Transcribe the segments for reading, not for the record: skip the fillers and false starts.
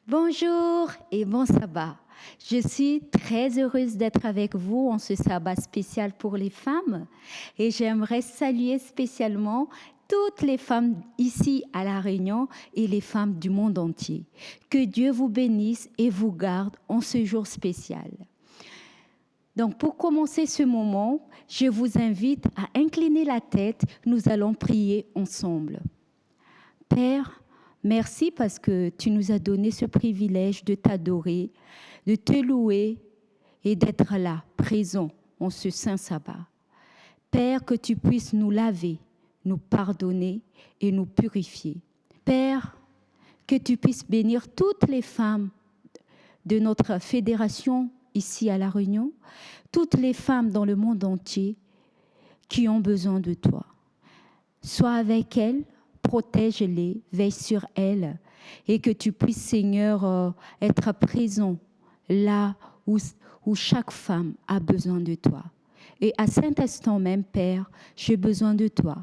Bonjour et bon sabbat. Je suis très heureuse d'être avec vous en ce sabbat spécial pour les femmes et j'aimerais saluer spécialement toutes les femmes ici à La Réunion et les femmes du monde entier. Que Dieu vous bénisse et vous garde en ce jour spécial. Donc pour commencer ce moment, je vous invite à incliner la tête, nous allons prier ensemble. Père, merci parce que tu nous as donné ce privilège de t'adorer, de te louer et d'être là, présent en ce saint sabbat. Père, que tu puisses nous laver, nous pardonner et nous purifier. Père, que tu puisses bénir toutes les femmes de notre fédération ici à La Réunion, toutes les femmes dans le monde entier qui ont besoin de toi. Sois avec elles, protège-les, veille sur elles et que tu puisses, Seigneur, être présent là où chaque femme a besoin de toi. Et à cet instant même, Père, j'ai besoin de toi,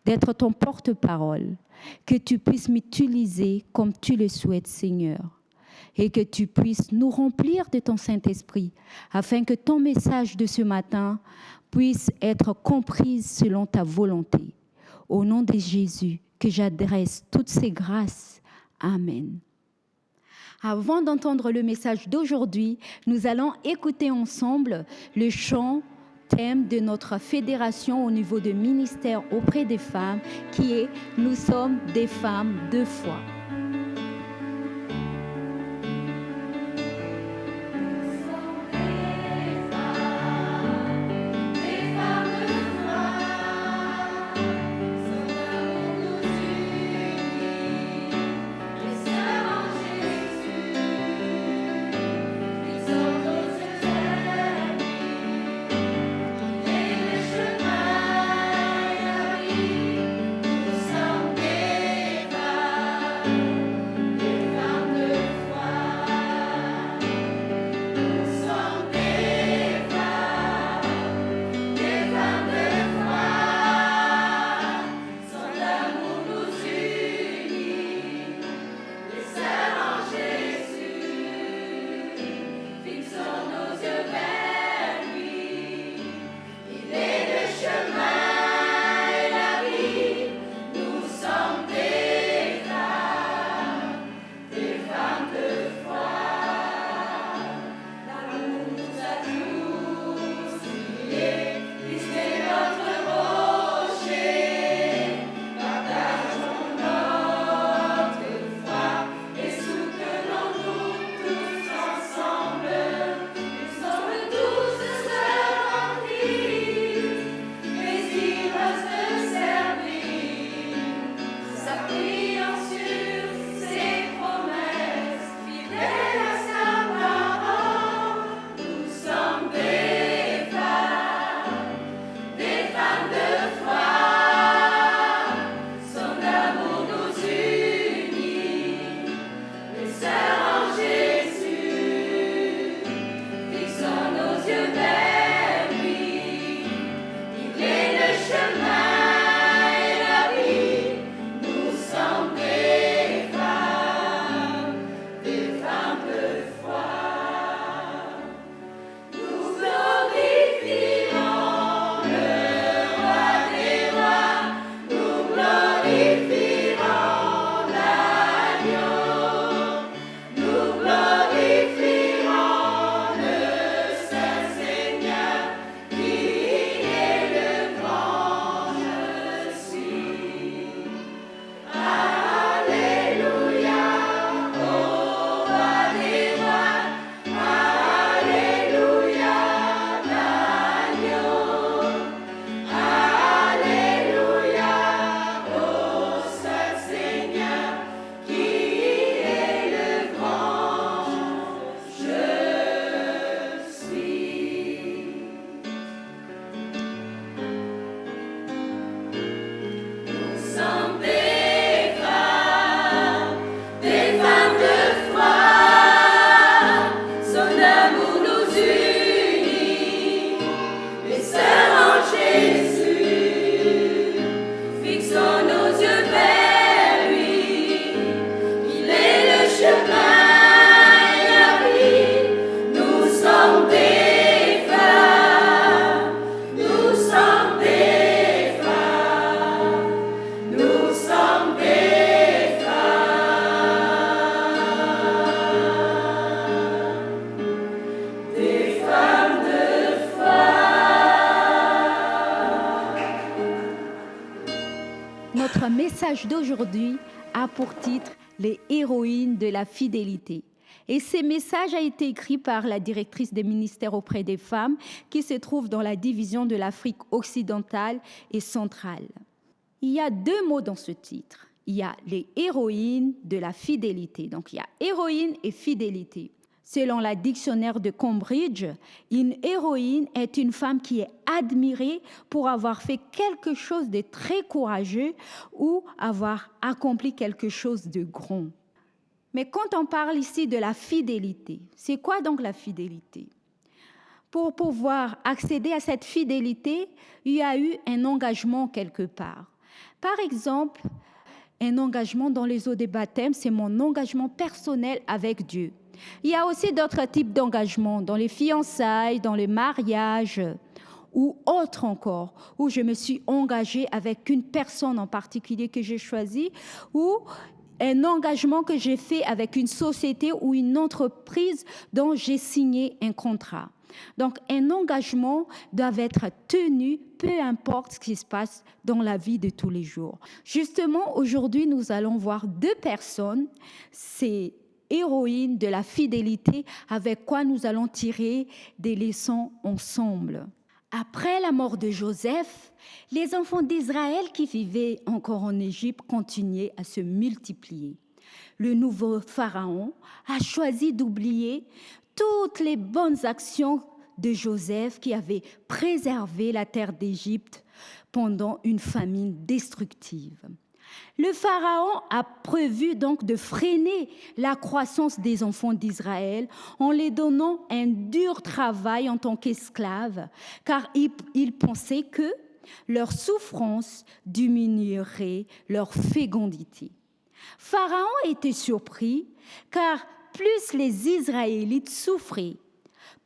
d'être ton porte-parole, que tu puisses m'utiliser comme tu le souhaites, Seigneur, et que tu puisses nous remplir de ton Saint-Esprit, afin que ton message de ce matin puisse être compris selon ta volonté. Au nom de Jésus, que j'adresse toutes ces grâces. Amen. Avant d'entendre le message d'aujourd'hui, nous allons écouter ensemble le chant thème de notre fédération au niveau de ministère auprès des femmes, qui est « Nous sommes des femmes de foi ». Nous sommes des femmes. message d'aujourd'hui a pour titre « Les héroïnes de la fidélité ». Et ce message a été écrit par la directrice des ministères auprès des femmes qui se trouve dans la division de l'Afrique occidentale et centrale. Il y a 2 mots dans ce titre. Il y a les héroïnes de la fidélité. Donc il y a héroïne et fidélité. Selon la dictionnaire de Cambridge, une héroïne est une femme qui est admirée pour avoir fait quelque chose de très courageux ou avoir accompli quelque chose de grand. Mais quand on parle ici de la fidélité, c'est quoi donc la fidélité? Pour pouvoir accéder à cette fidélité, il y a eu un engagement quelque part. Par exemple, un engagement dans les eaux des baptêmes, c'est mon engagement personnel avec Dieu. Il y a aussi d'autres types d'engagements, dans les fiançailles, dans les mariages ou autres encore, où je me suis engagée avec une personne en particulier que j'ai choisie, ou un engagement que j'ai fait avec une société ou une entreprise dont j'ai signé un contrat. Donc, un engagement doit être tenu, peu importe ce qui se passe dans la vie de tous les jours. Justement, aujourd'hui, nous allons voir 2 personnes, ces héroïnes de la fidélité, avec quoi nous allons tirer des leçons ensemble. Après la mort de Joseph, les enfants d'Israël qui vivaient encore en Égypte continuaient à se multiplier. Le nouveau Pharaon a choisi d'oublier toutes les bonnes actions de Joseph qui avait préservé la terre d'Égypte pendant une famine destructive. Le Pharaon a prévu donc de freiner la croissance des enfants d'Israël en les donnant un dur travail en tant qu'esclaves, car il pensait que leur souffrance diminuerait leur fécondité. Pharaon était surpris, car plus les Israélites souffraient,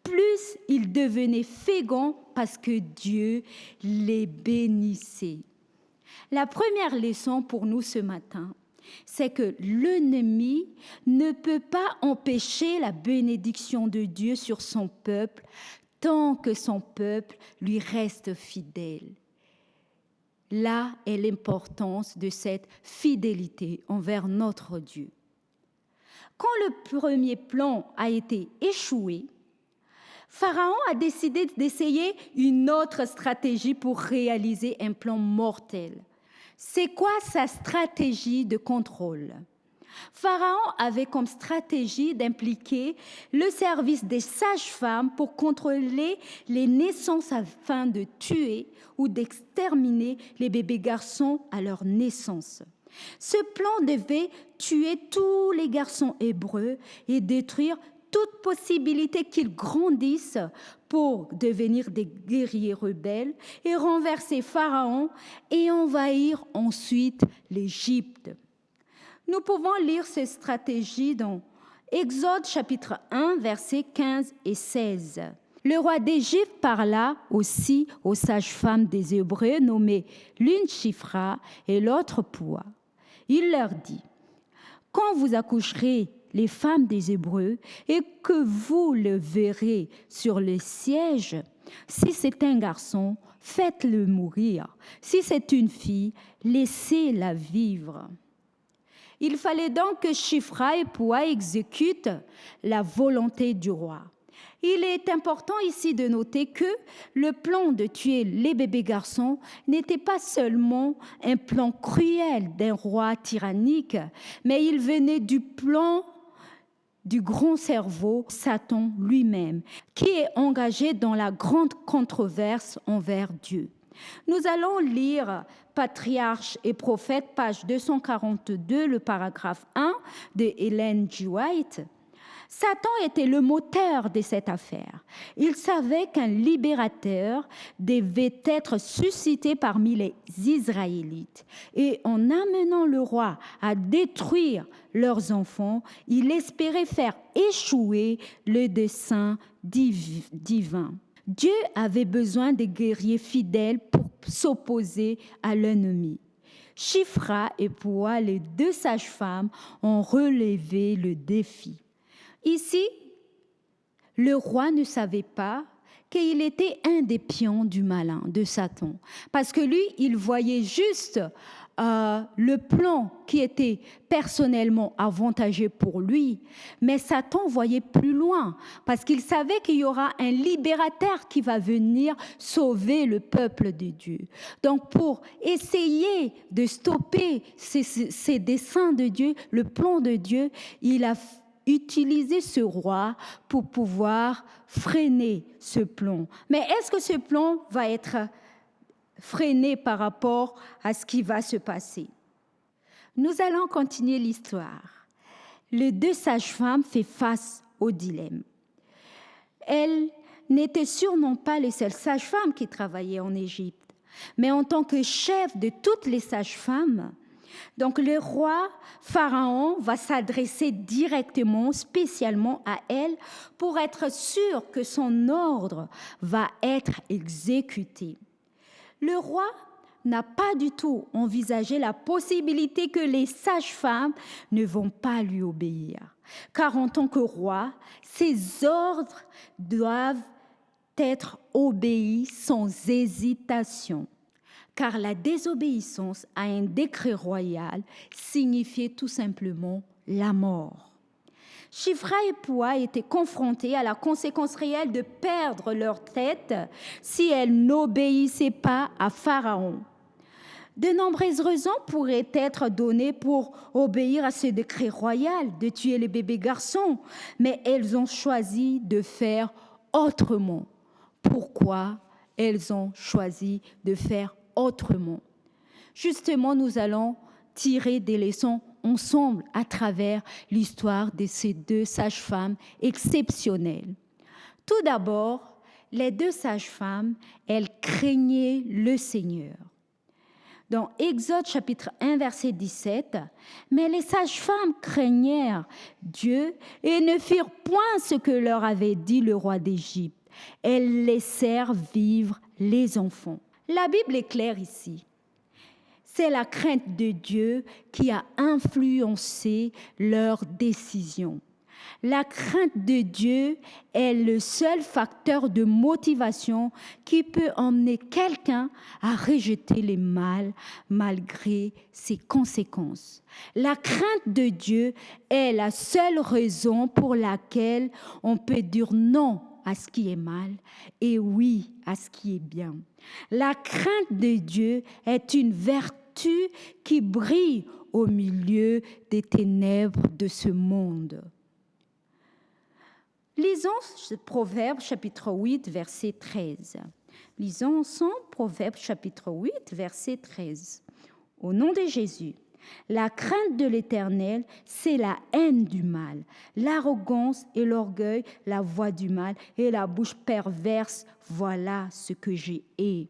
plus ils devenaient féconds parce que Dieu les bénissait. La première leçon pour nous ce matin, c'est que l'ennemi ne peut pas empêcher la bénédiction de Dieu sur son peuple tant que son peuple lui reste fidèle. Là est l'importance de cette fidélité envers notre Dieu. Quand le premier plan a été échoué, Pharaon a décidé d'essayer une autre stratégie pour réaliser un plan mortel. C'est quoi sa stratégie de contrôle? Pharaon avait comme stratégie d'impliquer le service des sages-femmes pour contrôler les naissances afin de tuer ou d'exterminer les bébés garçons à leur naissance. Ce plan devait tuer tous les garçons hébreux et détruire toute possibilité qu'ils grandissent pour devenir des guerriers rebelles et renverser Pharaon et envahir ensuite l'Égypte. Nous pouvons lire ces stratégies dans Exode chapitre 1, versets 15 et 16. Le roi d'Égypte parla aussi aux sages-femmes des Hébreux nommées l'une Shifra et l'autre Poua. Il leur dit, « Quand vous accoucherez les femmes des Hébreux et que vous le verrez sur le siège, si c'est un garçon, faites-le mourir. Si c'est une fille, laissez-la vivre. » Il fallait donc que Shifra et Poua exécutent la volonté du roi. Il est important ici de noter que le plan de tuer les bébés garçons n'était pas seulement un plan cruel d'un roi tyrannique, mais il venait du plan du grand cerveau, Satan lui-même, qui est engagé dans la grande controverse envers Dieu. Nous allons lire Patriarches et prophètes, page 242, le paragraphe 1 de Ellen G. White. Satan était le moteur de cette affaire. Il savait qu'un libérateur devait être suscité parmi les Israélites. Et en amenant le roi à détruire leurs enfants, il espérait faire échouer le dessein divin. Dieu avait besoin de guerriers fidèles pour s'opposer à l'ennemi. Shifra et Poua, les 2 sages-femmes, ont relevé le défi. Ici, le roi ne savait pas qu'il était un des pions du malin, de Satan. Parce que lui, il voyait juste le plan qui était personnellement avantageux pour lui, mais Satan voyait plus loin parce qu'il savait qu'il y aura un libérateur qui va venir sauver le peuple de Dieu. Donc pour essayer de stopper ces desseins de Dieu, le plan de Dieu, il a utilisé ce roi pour pouvoir freiner ce plan. Mais est-ce que ce plan va être freiné par rapport à ce qui va se passer? Nous allons continuer l'histoire. Les deux sages-femmes font face au dilemme. Elles n'étaient sûrement pas les seules sages-femmes qui travaillaient en Égypte, mais en tant que chef de toutes les sages-femmes, donc le roi Pharaon va s'adresser directement, spécialement à elle, pour être sûr que son ordre va être exécuté. Le roi n'a pas du tout envisagé la possibilité que les sages-femmes ne vont pas lui obéir. Car en tant que roi, ses ordres doivent être obéis sans hésitation. Car la désobéissance à un décret royal signifiait tout simplement la mort. Shifra et Poua étaient confrontés à la conséquence réelle de perdre leur tête si elles n'obéissaient pas à Pharaon. De nombreuses raisons pourraient être données pour obéir à ce décret royal de tuer les bébés garçons, mais elles ont choisi de faire autrement. Pourquoi elles ont choisi de faire autrement? Justement, nous allons tirer des leçons ensemble à travers l'histoire de ces deux sages-femmes exceptionnelles. Tout d'abord, les deux sages-femmes, elles craignaient le Seigneur. Dans Exode chapitre 1, verset 17, « Mais les sages-femmes craignèrent Dieu et ne firent point ce que leur avait dit le roi d'Égypte. Elles laissèrent vivre les enfants. » La Bible est claire ici. C'est la crainte de Dieu qui a influencé leurs décisions. La crainte de Dieu est le seul facteur de motivation qui peut emmener quelqu'un à rejeter le mal malgré ses conséquences. La crainte de Dieu est la seule raison pour laquelle on peut dire non à ce qui est mal et oui à ce qui est bien. La crainte de Dieu est une vertu qui brille au milieu des ténèbres de ce monde. Lisons Proverbes chapitre 8, verset 13. Lisons ensemble Proverbes chapitre 8, verset 13. Au nom de Jésus, la crainte de l'Éternel, c'est la haine du mal, l'arrogance et l'orgueil, la voix du mal et la bouche perverse, voilà ce que j'ai hais.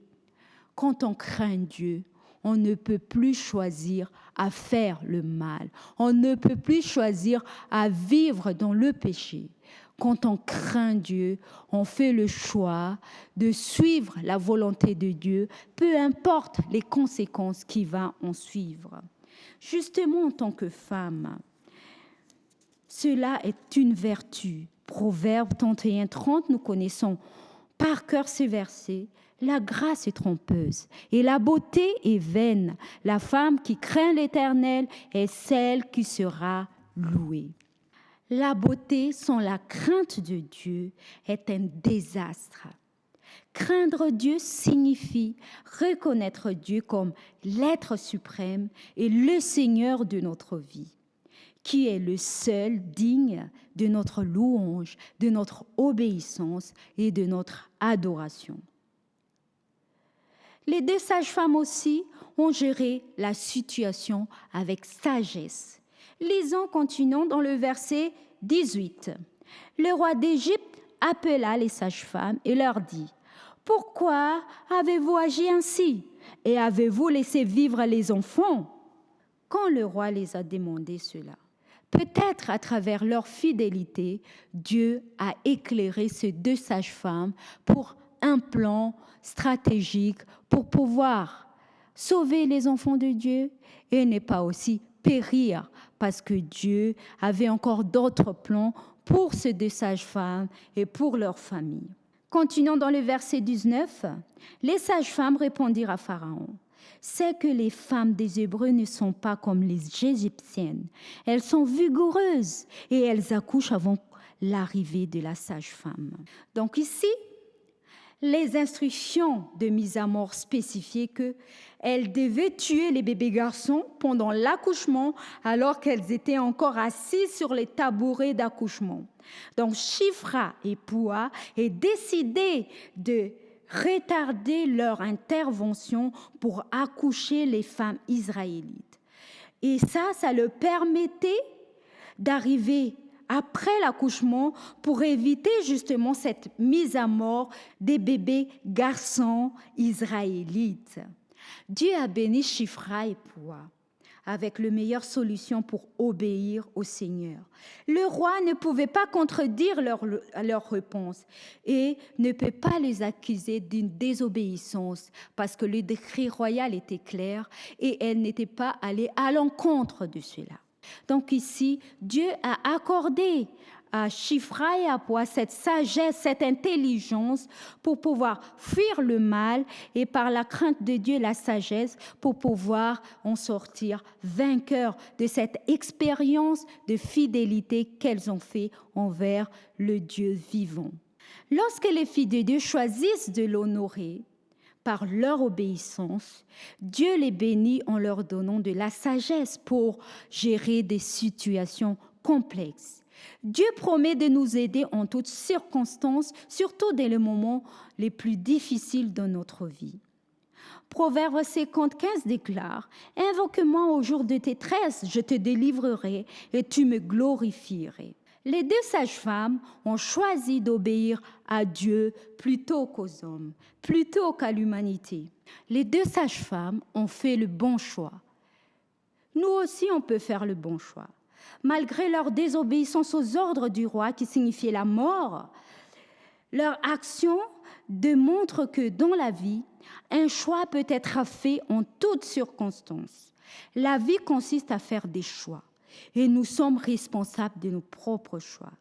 Quand on craint Dieu, on ne peut plus choisir à faire le mal. On ne peut plus choisir à vivre dans le péché. Quand on craint Dieu, on fait le choix de suivre la volonté de Dieu, peu importe les conséquences qui vont en suivre. Justement, en tant que femme, cela est une vertu. Proverbe 31-30, nous connaissons par cœur ces versets. La grâce est trompeuse et la beauté est vaine. La femme qui craint l'Éternel est celle qui sera louée. La beauté sans la crainte de Dieu est un désastre. Craindre Dieu signifie reconnaître Dieu comme l'être suprême et le Seigneur de notre vie, qui est le seul digne de notre louange, de notre obéissance et de notre adoration. Les deux sages-femmes aussi ont géré la situation avec sagesse. Lisons, continuons dans le verset 18. Le roi d'Égypte appela les sages-femmes et leur dit : « Pourquoi avez-vous agi ainsi et avez-vous laissé vivre les enfants ?» Quand le roi les a demandé cela, peut-être à travers leur fidélité, Dieu a éclairé ces deux sages-femmes pour un plan stratégique pour pouvoir sauver les enfants de Dieu et ne pas aussi périr parce que Dieu avait encore d'autres plans pour ces deux sages-femmes et pour leur famille. Continuons dans le verset 19. Les sages-femmes répondirent à Pharaon : « c'est que les femmes des Hébreux ne sont pas comme les Égyptiennes. Elles sont vigoureuses et elles accouchent avant l'arrivée de la sage-femme. Donc ici, les instructions de mise à mort spécifiaient qu'elles devaient tuer les bébés garçons pendant l'accouchement alors qu'elles étaient encore assises sur les tabourets d'accouchement. Donc Shifra et Poua ont décidé de retarder leur intervention pour accoucher les femmes israélites. Et ça leur permettait d'arriver après l'accouchement pour éviter justement cette mise à mort des bébés garçons israélites. Dieu a béni Shifra et Poua avec la meilleure solution pour obéir au Seigneur. Le roi ne pouvait pas contredire leur réponse et ne peut pas les accuser d'une désobéissance parce que le décret royal était clair et elle n'était pas allée à l'encontre de cela. Donc ici, Dieu a accordé à Shifra et à Poua cette sagesse, cette intelligence pour pouvoir fuir le mal et par la crainte de Dieu, la sagesse pour pouvoir en sortir vainqueurs de cette expérience de fidélité qu'elles ont fait envers le Dieu vivant. Lorsque les filles de Dieu choisissent de l'honorer, par leur obéissance, Dieu les bénit en leur donnant de la sagesse pour gérer des situations complexes. Dieu promet de nous aider en toutes circonstances, surtout dans les moments les plus difficiles de notre vie. Proverbe 50:15 déclare « Invoque-moi au jour de tes tresses, je te délivrerai et tu me glorifierais. » Les deux sages-femmes ont choisi d'obéir à Dieu plutôt qu'aux hommes, plutôt qu'à l'humanité. Les deux sages-femmes ont fait le bon choix. Nous aussi, on peut faire le bon choix. Malgré leur désobéissance aux ordres du roi qui signifiait la mort, leur action démontre que dans la vie, un choix peut être fait en toutes circonstances. La vie consiste à faire des choix. Et nous sommes responsables de nos propres choix.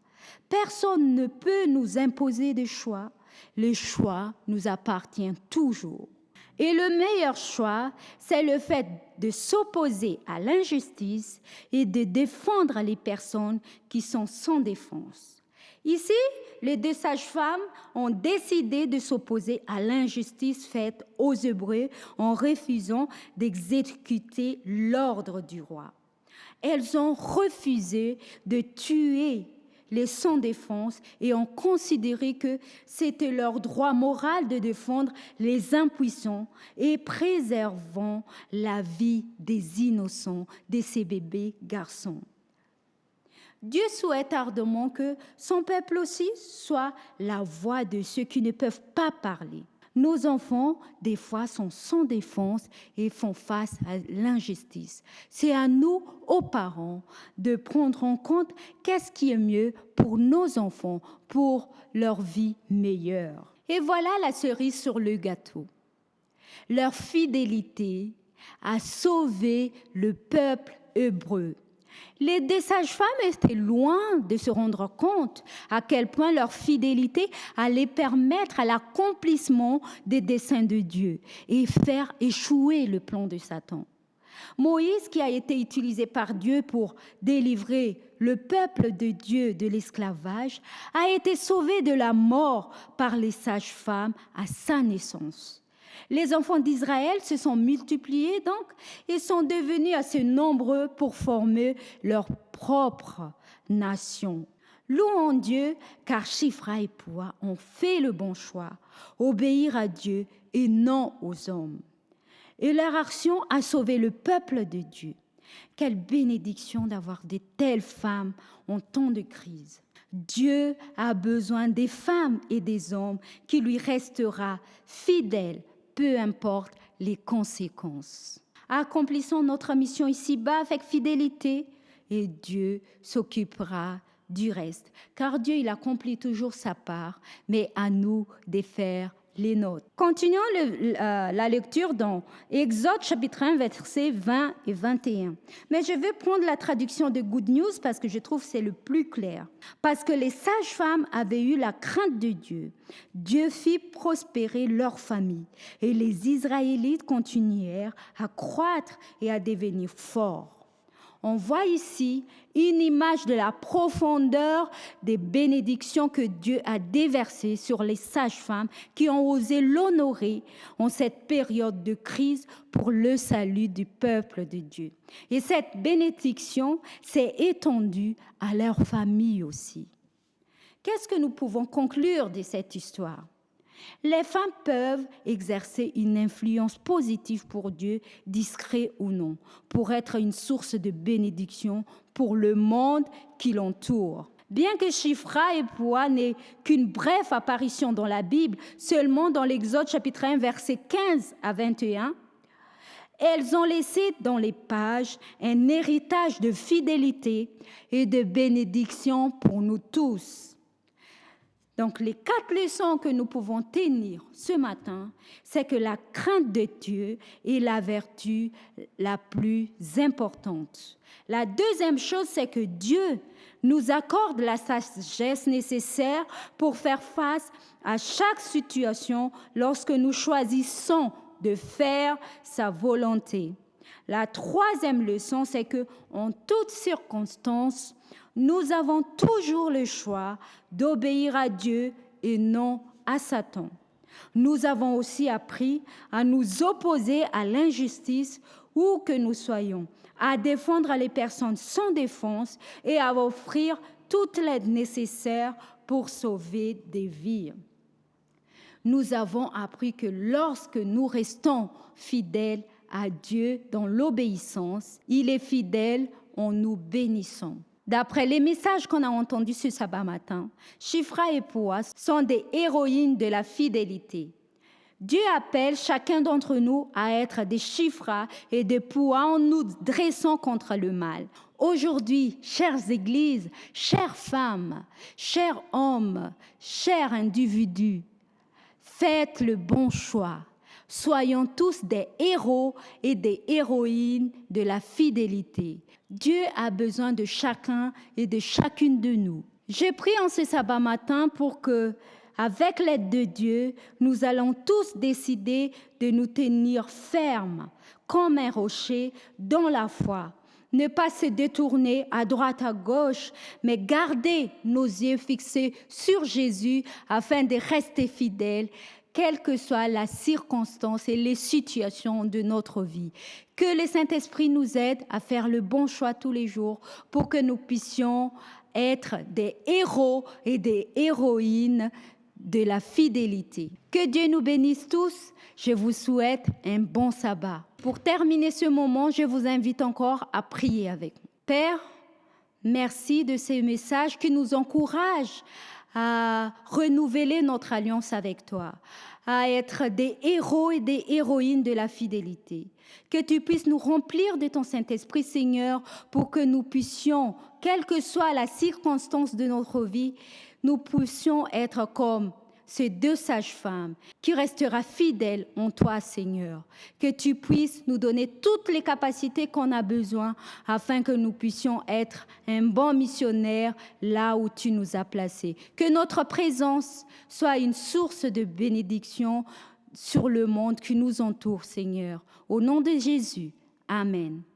Personne ne peut nous imposer des choix. Les choix nous appartiennent toujours. Et le meilleur choix, c'est le fait de s'opposer à l'injustice et de défendre les personnes qui sont sans défense. Ici, les deux sages-femmes ont décidé de s'opposer à l'injustice faite aux Hébreux en refusant d'exécuter l'ordre du roi. Elles ont refusé de tuer les sans défense et ont considéré que c'était leur droit moral de défendre les impuissants et préservant la vie des innocents, de ces bébés garçons. Dieu souhaite ardemment que son peuple aussi soit la voix de ceux qui ne peuvent pas parler. Nos enfants, des fois, sont sans défense et font face à l'injustice. C'est à nous, aux parents, de prendre en compte qu'est-ce qui est mieux pour nos enfants, pour leur vie meilleure. Et voilà la cerise sur le gâteau. Leur fidélité a sauvé le peuple hébreu. Les deux sages-femmes étaient loin de se rendre compte à quel point leur fidélité allait permettre à l'accomplissement des desseins de Dieu et faire échouer le plan de Satan. Moïse, qui a été utilisé par Dieu pour délivrer le peuple de Dieu de l'esclavage, a été sauvé de la mort par les sages-femmes à sa naissance. Les enfants d'Israël se sont multipliés donc et sont devenus assez nombreux pour former leur propre nation. Louons Dieu car Shifra et Poua ont fait le bon choix, obéir à Dieu et non aux hommes. Et leur action a sauvé le peuple de Dieu. Quelle bénédiction d'avoir de telles femmes en temps de crise. Dieu a besoin des femmes et des hommes qui lui restera fidèles, peu importe les conséquences. Accomplissons notre mission ici-bas avec fidélité et Dieu s'occupera du reste. Car Dieu, il accomplit toujours sa part, mais à nous de faire les nôtres. Continuons la lecture dans Exode chapitre 1, versets 20 et 21. Mais je vais prendre la traduction de Good News parce que je trouve que c'est le plus clair. Parce que les sages-femmes avaient eu la crainte de Dieu. Dieu fit prospérer leur famille et les Israélites continuèrent à croître et à devenir forts. On voit ici une image de la profondeur des bénédictions que Dieu a déversées sur les sages-femmes qui ont osé l'honorer en cette période de crise pour le salut du peuple de Dieu. Et cette bénédiction s'est étendue à leur famille aussi. Qu'est-ce que nous pouvons conclure de cette histoire ? Les femmes peuvent exercer une influence positive pour Dieu, discret ou non, pour être une source de bénédiction pour le monde qui l'entoure. Bien que Shifra et Poua n'aient qu'une brève apparition dans la Bible, seulement dans l'Exode chapitre 1, versets 15 à 21, elles ont laissé dans les pages un héritage de fidélité et de bénédiction pour nous tous. Donc, les 4 leçons que nous pouvons tenir ce matin, c'est que la crainte de Dieu est la vertu la plus importante. La deuxième chose, c'est que Dieu nous accorde la sagesse nécessaire pour faire face à chaque situation lorsque nous choisissons de faire sa volonté. La troisième leçon, c'est que en toutes circonstances, nous avons toujours le choix d'obéir à Dieu et non à Satan. Nous avons aussi appris à nous opposer à l'injustice où que nous soyons, à défendre les personnes sans défense et à offrir toute l'aide nécessaire pour sauver des vies. Nous avons appris que lorsque nous restons fidèles à Dieu dans l'obéissance, il est fidèle en nous bénissant. D'après les messages qu'on a entendus ce sabbat matin, Shifra et Poua sont des héroïnes de la fidélité. Dieu appelle chacun d'entre nous à être des Shifra et des Poua en nous dressant contre le mal. Aujourd'hui, chères églises, chères femmes, chers hommes, chers individus, faites le bon choix. Soyons tous des héros et des héroïnes de la fidélité. Dieu a besoin de chacun et de chacune de nous. Je prie en ce sabbat matin pour que, avec l'aide de Dieu, nous allons tous décider de nous tenir fermes comme un rocher dans la foi. Ne pas se détourner à droite, à gauche, mais garder nos yeux fixés sur Jésus afin de rester fidèles, quelle que soit la circonstance et les situations de notre vie. Que le Saint-Esprit nous aide à faire le bon choix tous les jours pour que nous puissions être des héros et des héroïnes de la fidélité. Que Dieu nous bénisse tous. Je vous souhaite un bon sabbat. Pour terminer ce moment, je vous invite encore à prier avec nous. Père, merci de ces messages qui nous encouragent à renouveler notre alliance avec toi, à être des héros et des héroïnes de la fidélité. Que tu puisses nous remplir de ton Saint-Esprit, Seigneur, pour que nous puissions, quelle que soit la circonstance de notre vie, nous puissions être comme ces 2 sages-femmes qui restera fidèle en toi, Seigneur. Que tu puisses nous donner toutes les capacités qu'on a besoin afin que nous puissions être un bon missionnaire là où tu nous as placés. Que notre présence soit une source de bénédiction sur le monde qui nous entoure, Seigneur. Au nom de Jésus, Amen.